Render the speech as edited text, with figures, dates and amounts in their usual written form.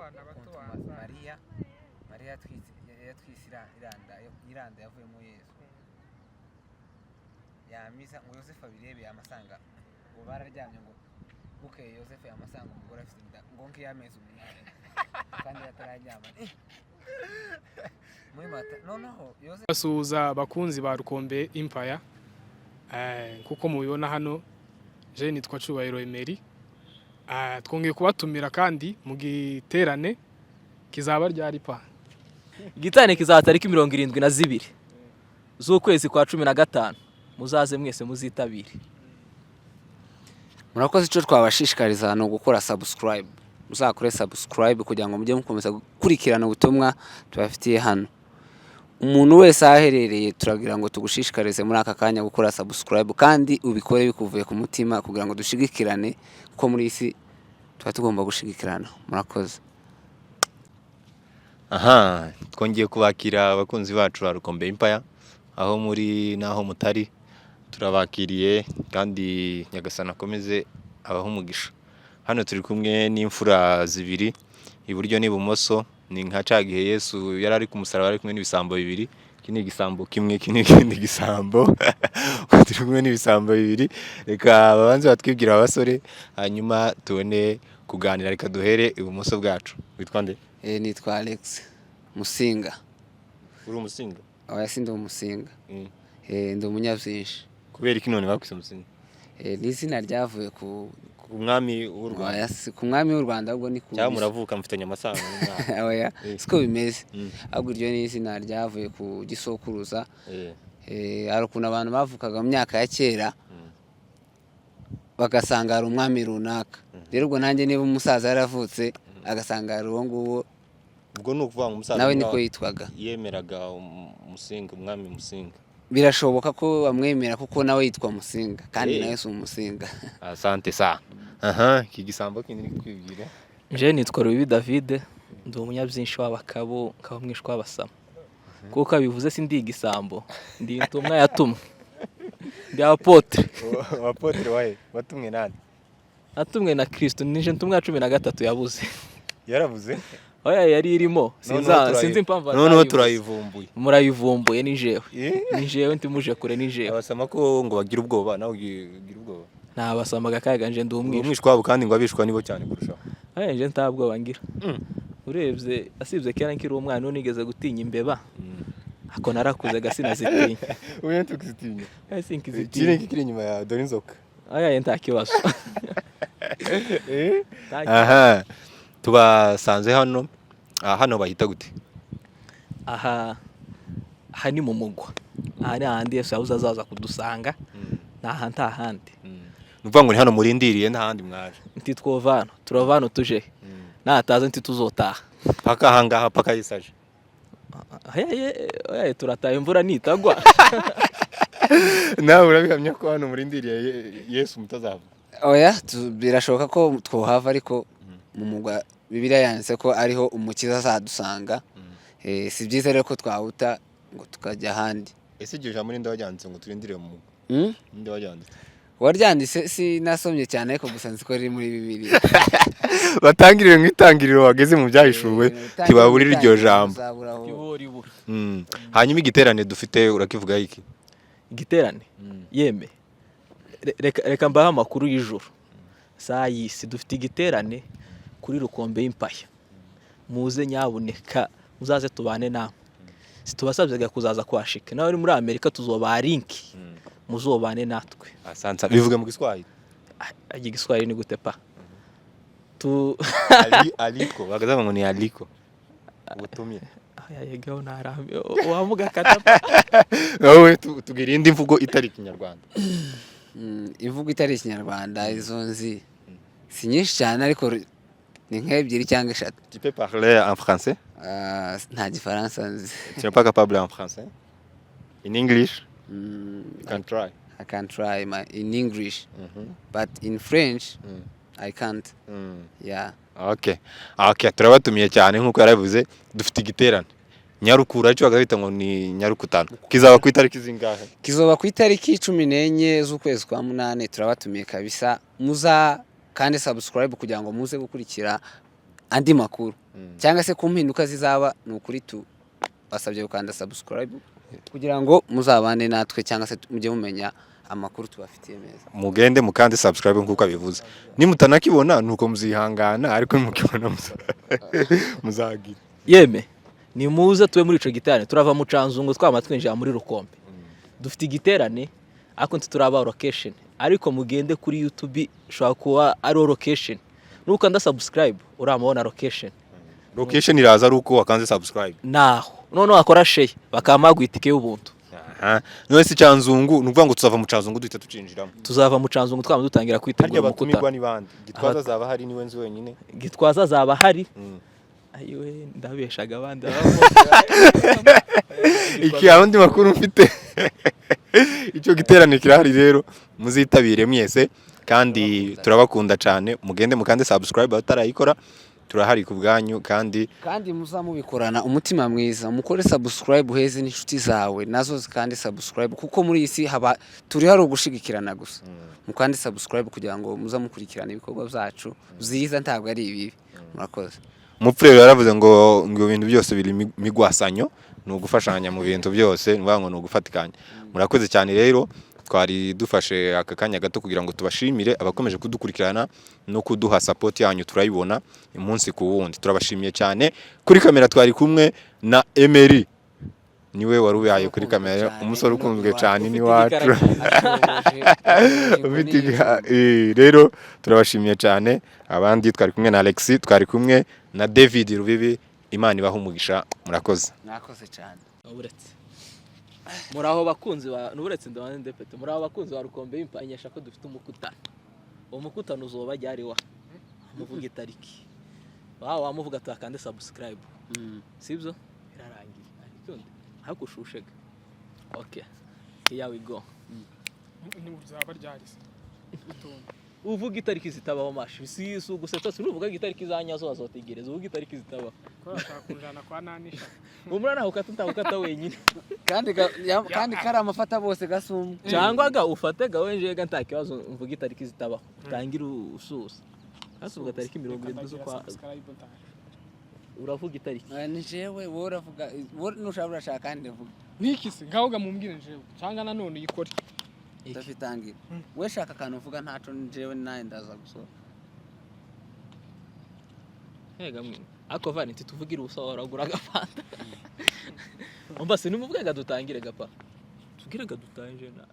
abana bato Mariya yatwise iranda yavuyemo Yesu yamisa ngo Yosefu abirebeye amasanga ngo bararyamye ngo bukeye Yosefu yamasanga umugore afite inda ngo nk'iyamezi umunani kandi atararyama muri mata noneho Yosefu basuhuza abakunzi ba Rukombe Empire kuko mubibona hano je nitwa Cyubahiro Emery twongeye kubatumira kandi mu giterane kizaba ryari pa igiterane kizaba tariki 72 z'ukwezi kwa 15 muzaze mwese muzitabire. murakoze icyo twabashishikariza no gukora subscribe muzakore subscribe kugira ngo mujye mukomeza gukurikirana ubutumwa tubafitiye hano. Umuntu wese aherereye turagira ngo tugushishikarize muri aka kanya gukora subscribe kandi ubikore bikuvuye ku mutima kugira ngo dushigikirane ko muri isi tuba tugomba gushigikirana. Murakoze. Aha, twongeye kubakira abakunzi bacu ba Rukombe Empire aho muri naho mutari turabakiriye kandi Nyagasana akomeze abaho umugisha. Hano turi kumwe n'imfura zibiri iburyo n'ibumoso ni nka cagihe Yesu yari ari ku musaraba ari kumwe n'ibisambo bibiri, kini gisambo kimwe kini kindi gisambo turi kumwe n'ibisambo bibiri. Reka babanze batwibwira abasore hanyuma tubone kuganira. Reka duhere ibumoso bwacu. Witwa nde? Nitwa Alex Musinga. Uri umusinga? Oya sindi umusinga. Ndi umunyavyinshi. Kubera iki none bakwise umusinga? Ni izina ryavuye ku umwami w'u Rwanda. Oya ku mwami w'u Rwanda ahubwo ni ku cyangwa muravuka mfitanye amasano n'umwami. Oya siko bimeze. Ahubwo iryo ni izina ryavuye ku gisokuruza. Ari ukuntu abantu bavukaga mu myaka ya kera bagasanga ari umwami runaka. Rero ubwo nanjye niba umusaza yaravutse agasanga ari uwo nguwo, ubwo ni ukuvuga umusaza nawe niko yitwaga, yemeraga umusinga, umwami Musinga. Birashoboka ko bamwemera kuko nawe yitwa Musinga kandi nawe si umusinga. Asante sana. Aha, iki gisambo kindi ni kwibwira. Je nitwa Rubibi David, ndi umunyabyinshi w'abakabo nkaba mwishwa w'abasama. Kuko abivuze sindi igisambo, ndi intumwa yatumwe. Ndi apotre. Apotre wahe? Watumwe nani? Atumwe na Kristo, nije ntumwa 13 yabuze. Yaravuze? Oya yari irimo. Sinzi impamvu. None turayivumbuye. Murayivumbuye ni jewe. Ni jewe ntimuje kure ni jewe. Abasama ko ngo bagira ubwoba nawe ugira ubwoba. Nabasamaga kayaganje ndi umwishwa wabo kandi ngo abishwa nibo cyane kurushaho. Nje ntabwo bangira. Urebye asibye kera nkiri umwana unigeze gutinya imbeba. Ako narakuze gasina zitinya. Uye tukizitinya. Sinkizitinya. Kiri inyuma ya dore inzoka. Aya nta kibazo. Aha. Tubasanze hano. Hano bahita gute? Aha ni mu mugwa. Aha ni ahandi Yesu yabuze azaza kudusanga. Naha nta handi. Nuvuga ngo ni hano murindiriye nta handi mwaje. Nti twovano, turovano tuje. Nataze nti tuzotaha. Paka hangaha paka yisaje. Oya turataye imvura nitagwa. Nawe urabihamya ko hano murindiriye Yesu mutazava. Oya birashoboka ko twohava ariko mu mugwa Bibiliya yanditse ko ariho umukiza azadusanga. Si byiza rero ko twahuta ngo tukajya handi. Ese iryo jambo ninde wajyanditse ngo turindire mu mugwa? Ninde wajyanditse? Waryanditse si nasomye cyane ariko gusa nzi ko riri muri Bibiliya. Batangirire nk'itangiriro wageze mu byahishuwe tibaburira iryo jambo. Hanyuma igiterane dufite urakivuga iki? Igiterane yeme reka mbaha amakuru y'ijuru. Saa yisi dufite igiterane kuri Rukombe Empire. Muze nyabuneka muzaze tubane namwe. Situbasabye kuzaza kwashika. Nawe uri muri Amerika tuzoba link. Muzobane natwe. Asante. Bivuga mu Giswahili. Igiswahili ni gute pa? Aliko bagaza ngo ni aliko. Ubutumye. Yego naramye. Wamuga katapa. Wowe tugira indi mvugo itari Kinyarwanda. Imvugo itari Kinyarwanda izo nzi si nyinshi cyane ariko ni nk'ebyiri cyangwa eshatu. Tu peux parler en français? Nta gifaransa nzi. Tu n'es pas capable en français? In English? You can try. I can try in English. But in French I can't. Yeah. Okay. Turabatumiye cyane nkuko yaravuze dufite igiterane. Nyarukura cyo bagahita ngo ni Nyarukutano. Kizaba ku itariki zingahe? Kizoba ku itariki 14 z'ukwezi kwa 8. Turabatumiye kabisa. Muza kandi subscribe kugira ngo muze gukurikira andi makuru cyangwa se ku mpinduka zizaba ni ukuri basabye gukanda subscribe kugira ngo muzabane natwe cyangwa se mujye mumenya amakuru tubafitiye meza. Mugende mukande subscribe nkuko abivuze, nimutanakibona nuko muzihangana, ariko nimukibona muzagira yeme ni muze tuwe muri ico giterane. Turava mu Canzungu twama twinjira muri Rukombe, dufite igiterane ariko turaba location, ariko mugende kuri YouTube shobora kuba ari location, nukanda subscribe uramubona location iraza ari uko wakanze subscribe, naho none wakora share bakamagwa itike y'ubuntu. none si Canzungu nuvuga ngo tuzava mu Canzungu duhita tucinjiramo, tuzava mu Canzungu twama dutangira kwitegura umukuta ni bandi. Gitwaza zaba hari niwe nzi wenyine, Gitwaza zaba hari ayiwe ndabeshaga abandi iki abandi makuru mfite icyo giterane kirahari, rero muzitabire mwese kandi turabakunda cyane. Mugende mukande subscribe abatarayikora, turahari ku bwanyu kandi muzamubikorana umutima mwiza. Mukore subscribe uheze n'inshuti zawe nazo zikande subscribe, kuko muri isi haba turi hari ugushigikirana gusa. Mukande subscribe kugira ngo muzamukurikirana ibikorwa byacu byiza, ntabwo ari ibibi. Murakoze. Umupfurero yaravuze ngo ibintu byose biri migwasanyo, ni ugufashanya mu bintu byose, ngo ni ugufatikanya. Murakoze cyane rero, twari dufashe aka kanya gato kugira ngo tubashimire abakomeje kudukurikirana no kuduha support yanyu, turayibona umunsi ku wundi. Turabashimiye cyane. Kuri kamera twari kumwe na Emery, niwe warubaye kuri kamera, umusore ukunzwe cyane ni wacu. Rero turabashimiye cyane. Abandi twari kumwe na Alexis, twari kumwe na David Rubibi. Imana ibaha umugisha. Murakoze. Murakoze cyane. Uretse muraho bakunzi ba n'uretse ndabane ndepete, muraho bakunzi ba Rukombe impanyesha ko dufite umukutano. Uwo mukutano uzoba ryari wa muvuga itariki, wamuvuga tukande subscribe, sibyo birarangiye ariko hakushushega. Okay, here we go. ni uzaba ryari se uvuga itariki zitabaho mashi si gusetsa, uvuga itariki zanyazo azotegereza, uvuga itariki zitabaho ko bashaka kunjana kwa nanisha umurana ukata wenyine kandi kari amafata bose gasumwe cyangwa ga ufate ga wenjega nta kibazo. Mvuga itariki zitabaho utangira ususa hasi uvuga tariki 70 zo kwa uravuga itariki ni jewe wowe uravuga nushaka urashaka kandi vuga niki se ngaho ga mumbwire jewe cyangwa nanone yikore ndafitangira we shaka kantu uvuga ntaco jewe naye ndaza gusora hega mwe ako vani tuvugira usora ugura gafanta umba se nimuvuga ga dutangire gapa tugire ga dutanje na